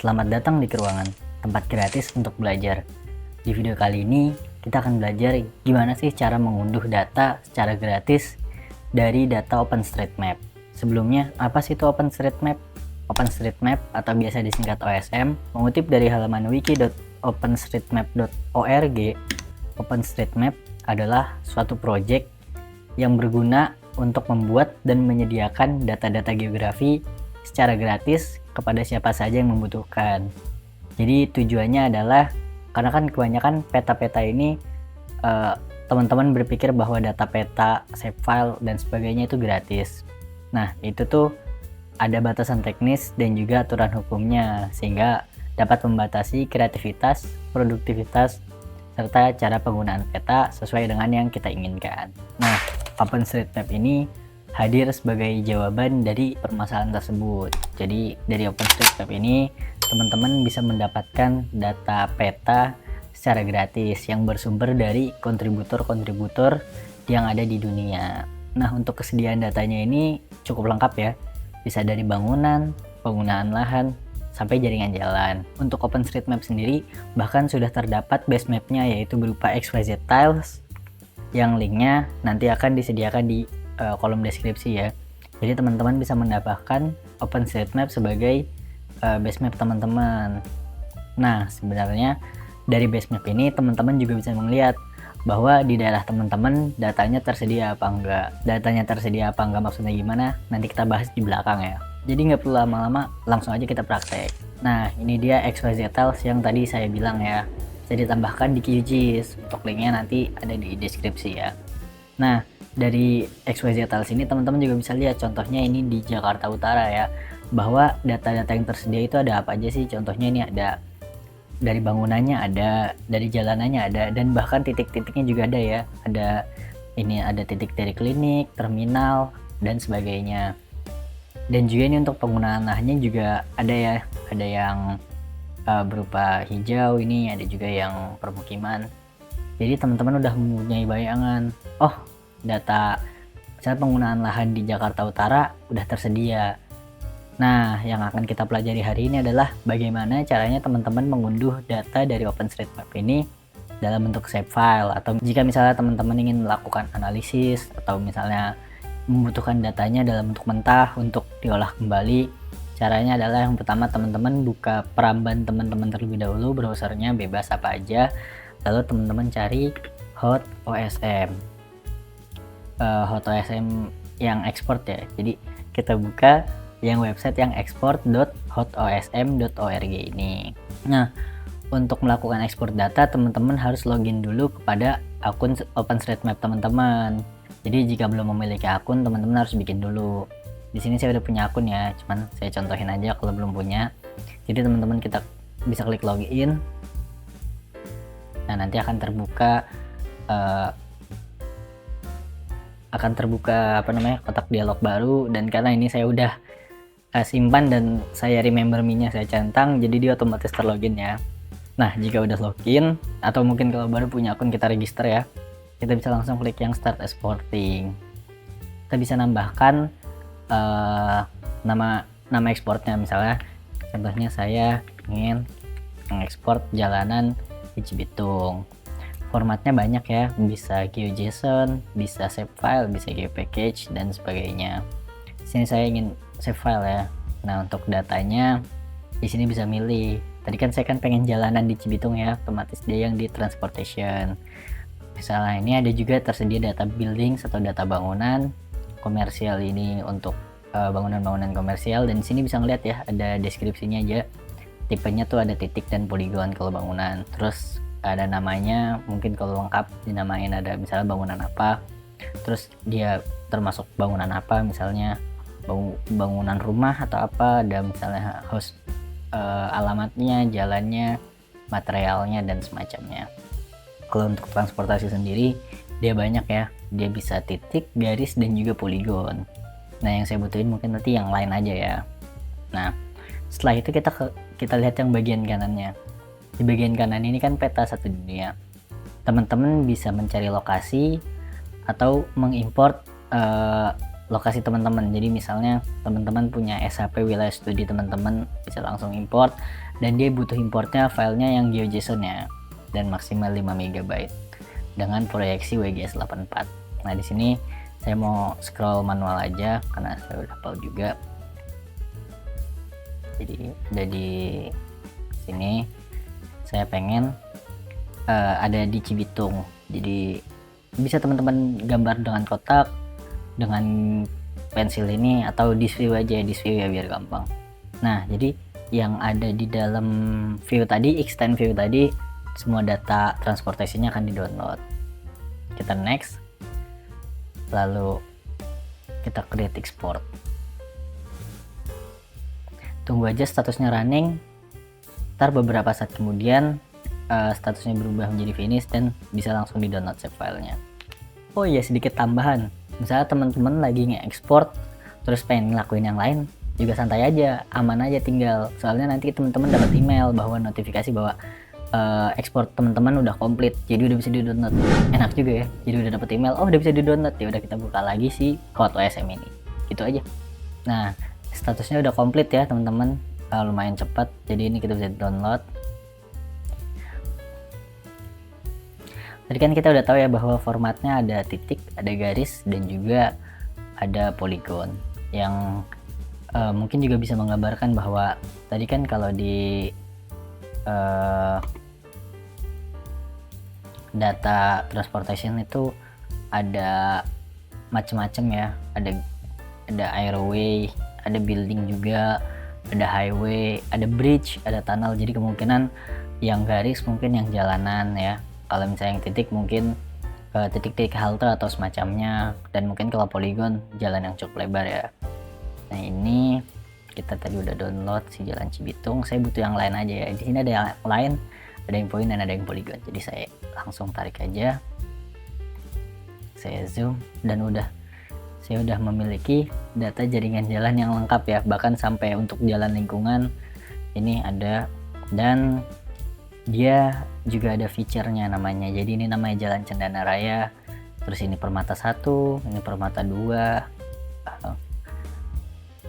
Selamat datang di Keruangan, tempat gratis untuk belajar. Di video kali ini, kita akan belajar gimana sih cara mengunduh data secara gratis dari data OpenStreetMap. Sebelumnya, apa sih itu OpenStreetMap? OpenStreetMap atau biasa disingkat OSM, mengutip dari halaman wiki.openstreetmap.org, OpenStreetMap adalah suatu proyek yang berguna untuk membuat dan menyediakan data-data geografi secara gratis kepada siapa saja yang membutuhkan. Jadi tujuannya adalah, karena kan kebanyakan peta-peta ini teman-teman berpikir bahwa data peta, save file, dan sebagainya itu gratis. Nah, itu tuh ada batasan teknis dan juga aturan hukumnya, sehingga dapat membatasi kreativitas, produktivitas, serta cara penggunaan peta sesuai dengan yang kita inginkan. Nah, OpenStreetMap ini hadir sebagai jawaban dari permasalahan tersebut. Jadi dari OpenStreetMap ini teman-teman bisa mendapatkan data peta secara gratis yang bersumber dari kontributor-kontributor yang ada di dunia. Nah, untuk kesediaan datanya ini cukup lengkap ya. Bisa dari bangunan, penggunaan lahan, sampai jaringan jalan. Untuk OpenStreetMap sendiri bahkan sudah terdapat base map-nya, yaitu berupa XYZ tiles yang linknya nanti akan disediakan di kolom deskripsi ya. Jadi teman-teman bisa mendapatkan OpenStreetMap sebagai base map teman-teman. Nah, sebenarnya dari base map ini teman-teman juga bisa melihat bahwa di daerah teman-teman datanya tersedia apa enggak. Datanya tersedia apa enggak maksudnya gimana? Nanti kita bahas di belakang ya. Jadi nggak perlu lama-lama, langsung aja kita praktek. Nah, ini dia XYZ tiles yang tadi saya bilang ya. Bisa ditambahkan di QGIS. Untuk linknya nanti ada di deskripsi ya. Nah, dari XYZ tiles ini teman-teman juga bisa lihat contohnya ini di Jakarta Utara ya, bahwa data-data yang tersedia itu ada apa aja sih. Contohnya ini ada dari bangunannya, ada dari jalanannya, ada, dan bahkan titik-titiknya juga ada ya. Ada titik dari klinik, terminal, dan sebagainya. Dan juga ini untuk penggunaan lahannya juga ada ya, ada yang berupa hijau, ini ada juga yang permukiman. Jadi teman-teman udah mempunyai bayangan, oh data misalnya penggunaan lahan di Jakarta Utara udah tersedia. Nah, yang akan kita pelajari hari ini adalah bagaimana caranya teman-teman mengunduh data dari OpenStreetMap ini dalam bentuk save file, atau jika misalnya teman-teman ingin melakukan analisis atau misalnya membutuhkan datanya dalam bentuk mentah untuk diolah kembali. Caranya adalah yang pertama, teman-teman buka Peramban teman-teman terlebih dahulu, browsernya bebas apa aja, lalu teman-teman cari HotOSM. HotOSM yang export ya. Jadi kita buka yang website yang export.hotosm.org ini. Nah, untuk melakukan ekspor data teman-teman harus login dulu kepada akun OpenStreetMap teman-teman. Jadi jika belum memiliki akun, teman-teman harus bikin dulu. Di sini saya udah punya akun ya, cuman saya contohin aja kalau belum punya. Jadi teman-teman kita bisa klik login. Nah, nanti akan terbuka kotak dialog baru, dan karena ini saya udah simpan dan saya remember me-nya saya centang, jadi dia otomatis terlogin ya. Nah, jika udah login, atau mungkin kalau baru punya akun kita register ya, kita bisa langsung klik yang start exporting. Kita bisa nambahkan nama ekspornya, misalnya contohnya saya ingin mengekspor jalanan di Cibitung. Formatnya banyak ya, bisa GeoJSON, bisa save file, bisa GeoPackage, dan sebagainya. Di sini saya ingin save file ya. Nah, untuk datanya di sini bisa milih. Tadi kan saya pengen jalanan di Cibitung ya, otomatis dia yang di transportation. Misalnya ini ada juga tersedia data buildings atau data bangunan komersial, ini untuk bangunan-bangunan komersial, dan di sini bisa ngeliat ya, ada deskripsinya aja. Tipenya tuh ada titik dan poligon kalau bangunan. Terus ada namanya, mungkin kalau lengkap dinamain ada misalnya bangunan apa, terus dia termasuk bangunan apa, misalnya bangunan rumah atau apa, ada misalnya house, alamatnya, jalannya, materialnya, dan semacamnya. Kalau untuk transportasi sendiri dia banyak ya, dia bisa titik, garis, dan juga poligon. Nah, yang saya butuhin mungkin nanti yang lain aja ya. Nah, setelah itu kita lihat yang bagian kanannya. Di bagian kanan ini kan peta satu dunia. Teman-teman bisa mencari lokasi atau mengimport lokasi teman-teman. Jadi misalnya teman-teman punya SHP wilayah studi teman-teman, bisa langsung import, dan dia butuh importnya filenya yang GeoJSON ya, dan maksimal 5 MB dengan proyeksi WGS 84. Nah di sini saya mau scroll manual aja karena saya udah hafal juga. Jadi ada di sini saya pengen ada di Cibitung, jadi bisa teman-teman gambar dengan kotak dengan pensil ini, atau disk view aja, disk view ya biar gampang. Nah jadi yang ada di dalam view tadi, extend view tadi, semua data transportasinya akan di download. Kita next, lalu kita create export, tunggu aja statusnya running. Ntar beberapa saat kemudian statusnya berubah menjadi finish dan bisa langsung di download save filenya. Oh iya, sedikit tambahan, misalnya teman-teman lagi nge-export terus pengen ngelakuin yang lain, juga santai aja, aman aja tinggal. Soalnya nanti teman-teman dapat email bahwa notifikasi bahwa ekspor teman-teman udah komplit, jadi udah bisa di-download. Enak juga ya, jadi udah dapat email, oh udah bisa di-download, ya udah kita buka lagi si Code OSM ini. Gitu aja. Nah, statusnya udah komplit ya teman-teman, lumayan cepat. Jadi ini kita bisa download. Tadi kan kita udah tahu ya bahwa formatnya ada titik, ada garis, dan juga ada polygon yang mungkin juga bisa menggambarkan bahwa tadi kan kalau di data transportation itu ada macam-macam ya, ada airway, ada building juga, ada highway, ada bridge, ada tunnel. Jadi kemungkinan yang garis mungkin yang jalanan ya, kalau misalnya yang titik mungkin titik-titik halte atau semacamnya, dan mungkin kalau polygon jalan yang cukup lebar ya. Nah ini kita tadi udah download si jalan Cibitung, saya butuh yang lain aja ya. Di sini ada yang lain, ada yang point dan ada yang polygon, jadi saya langsung tarik aja, saya zoom, dan saya udah memiliki data jaringan jalan yang lengkap ya, bahkan sampai untuk jalan lingkungan ini ada, dan dia juga ada feature-nya namanya. Jadi ini namanya Jalan Cendana Raya, terus ini Permata 1, ini Permata 2.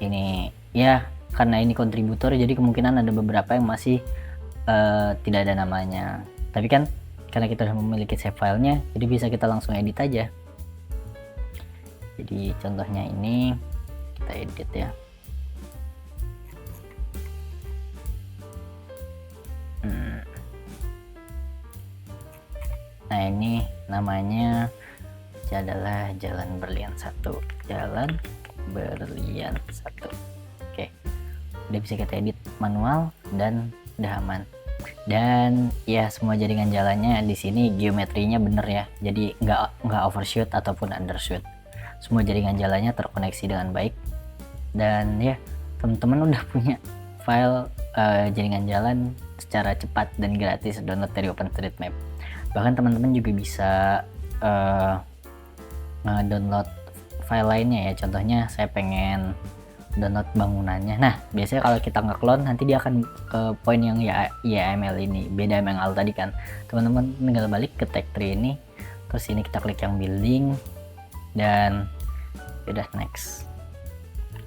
Ini ya karena ini kontributor, jadi kemungkinan ada beberapa yang masih tidak ada namanya. Tapi kan karena kita sudah memiliki save filenya, jadi bisa kita langsung edit aja. Jadi contohnya ini kita edit ya. Nah ini namanya adalah Jalan Berlian 1, Jalan Berlian 1. Oke, udah bisa kita edit manual dan udah aman. Dan ya semua jaringan jalannya di sini geometrinya bener ya, jadi nggak overshoot ataupun undershoot. Semua jaringan jalannya terkoneksi dengan baik, dan ya teman-teman udah punya file jaringan jalan secara cepat dan gratis download dari OpenStreetMap. Bahkan teman-teman juga bisa download file lainnya ya. Contohnya saya pengen download bangunannya. Nah biasanya kalau kita nge-clone nanti dia akan ke poin yang YAML ini, beda sama yang awal tadi kan. Teman-teman tinggal balik ke tag tree ini, terus ini kita klik yang building, dan udah next,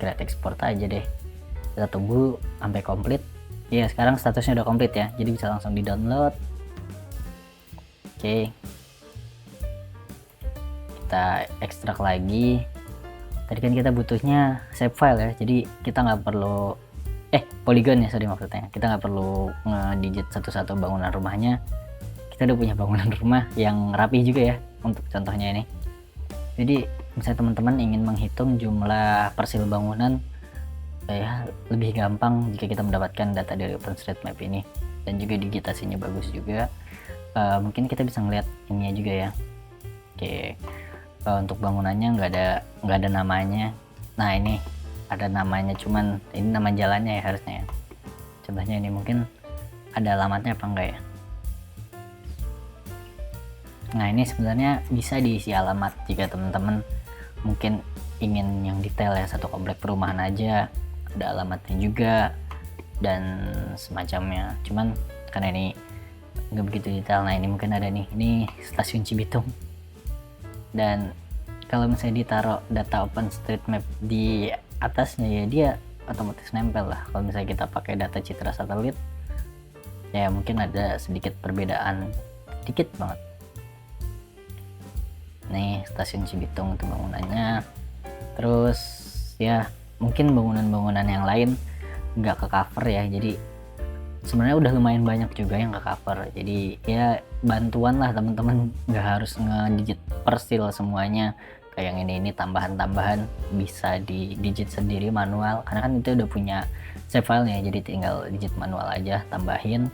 create export aja deh. Kita tunggu sampai komplit ya. Sekarang statusnya udah komplit ya, jadi bisa langsung di download. Oke, kita ekstrak lagi. Tadi kan kita butuhnya save file ya, jadi kita nggak perlu polygon ya, sorry maksudnya, kita nggak perlu ngedigit satu-satu bangunan rumahnya. Kita udah punya bangunan rumah yang rapi juga ya untuk contohnya ini. Jadi misalnya teman-teman ingin menghitung jumlah persil bangunan, ya lebih gampang jika kita mendapatkan data dari OpenStreetMap ini, dan juga digitasinya bagus juga. Mungkin kita bisa ngeliat ininya juga ya. Oke, untuk bangunannya nggak ada namanya. Nah ini ada namanya, cuman ini nama jalannya ya harusnya ya. Contohnya ini mungkin ada alamatnya apa enggak ya. Nah ini sebenarnya bisa diisi alamat jika teman-teman mungkin ingin yang detail ya, satu komplek perumahan aja ada alamatnya juga dan semacamnya. Cuman karena ini nggak begitu detail. Nah ini mungkin ada nih, ini stasiun Cibitung, dan kalau misalnya ditaruh data OpenStreetMap di atasnya ya dia otomatis nempel lah. Kalau misalnya kita pakai data citra satelit ya mungkin ada sedikit perbedaan, dikit banget. Nih stasiun Cibitung itu bangunannya. Terus ya mungkin bangunan-bangunan yang lain nggak ke cover ya, jadi sebenarnya udah lumayan banyak juga yang ke cover. Jadi ya bantuan lah teman-teman, nggak harus ngedigit persil semuanya. Kayak yang ini tambahan-tambahan bisa di digit sendiri manual, karena kan itu udah punya save filenya, jadi tinggal digit manual aja tambahin.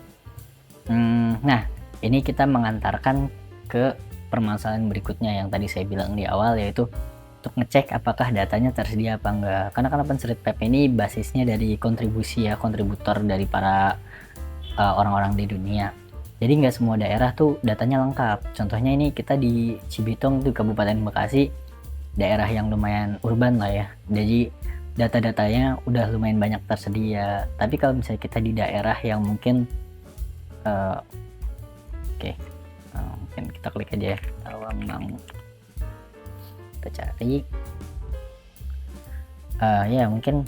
Nah ini kita mengantarkan ke permasalahan berikutnya yang tadi saya bilang di awal, yaitu untuk ngecek apakah datanya tersedia apa enggak. Karena kan OpenStreetMap ini basisnya dari kontribusi ya, kontributor dari para orang-orang di dunia. Jadi nggak semua daerah tuh datanya lengkap. Contohnya ini kita di Cibitung tuh Kabupaten Bekasi, daerah yang lumayan urban lah ya. Jadi data-datanya udah lumayan banyak tersedia. Tapi kalau misalnya kita di daerah yang mungkin mungkin kita klik aja ya, Tawangmangu. Kita cari ya mungkin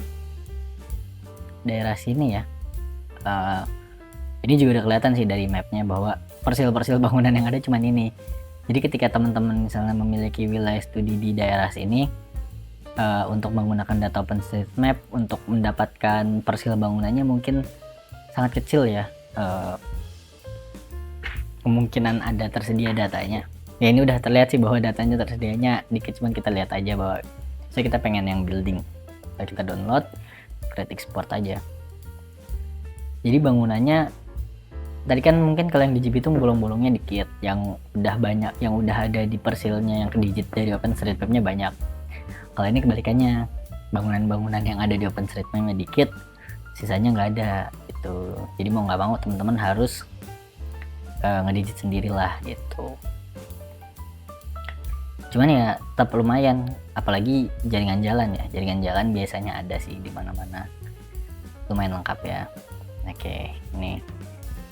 daerah sini ya. Ini juga udah kelihatan sih dari mapnya bahwa persil-persil bangunan yang ada cuman ini. Jadi ketika teman-teman misalnya memiliki wilayah studi di daerah sini, untuk menggunakan data OpenStreetMap untuk mendapatkan persil bangunannya mungkin sangat kecil ya, kemungkinan ada tersedia datanya. Ya ini udah terlihat sih bahwa datanya tersedianya dikit, cuman kita lihat aja bahwa kita pengen yang building. Kita download, create export aja. Jadi bangunannya tadi kan mungkin kalau yang di Cibitung bolong-bolongnya dikit, yang udah banyak, yang udah ada di persilnya yang digit dari OpenStreetMap-nya banyak. Kalau ini kebalikannya, bangunan-bangunan yang ada di OpenStreetMap-nya dikit, sisanya nggak ada gitu. Jadi mau nggak mau teman-teman harus ngedigit sendirilah gitu. Cuman ya tetap lumayan, apalagi jaringan jalan ya. Jaringan jalan biasanya ada sih di mana-mana, lumayan lengkap ya. Oke, ini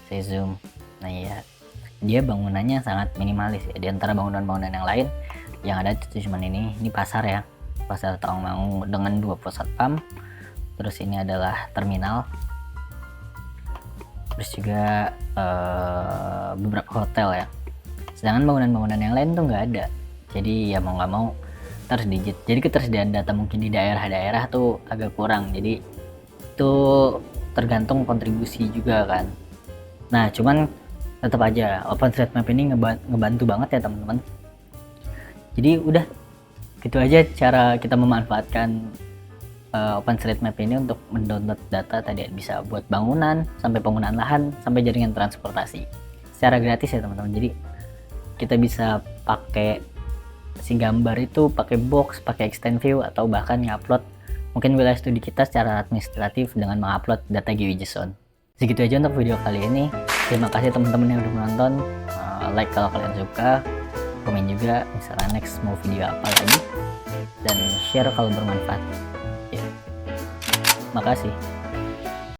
saya zoom. Nah ya, dia bangunannya sangat minimalis ya. Di antara bangunan-bangunan yang lain yang ada itu cuman ini pasar ya, pasar Tawangmangu dengan 2 pos satpam. Terus ini adalah terminal. Terus juga beberapa hotel ya. Sedangkan bangunan-bangunan yang lain tuh nggak ada. Jadi ya mau nggak mau harus digit. Jadi ketersediaan data mungkin di daerah-daerah tuh agak kurang. Jadi itu tergantung kontribusi juga kan. Nah cuman tetap aja OpenStreetMap ini ngebantu banget ya teman-teman. Jadi udah gitu aja cara kita memanfaatkan OpenStreetMap ini untuk mendownload data tadi, bisa buat bangunan, sampai penggunaan lahan, sampai jaringan transportasi secara gratis ya teman-teman. Jadi kita bisa pakai si gambar itu pakai box, pakai extend view, atau bahkan ngupload mungkin wilayah studi kita secara administratif dengan mengupload data GeoJSON. Segitu aja untuk video kali ini. Terima kasih teman-teman yang udah menonton. Like kalau kalian suka, komen juga misalnya next mau video apa lagi, dan share kalau bermanfaat. Makasih.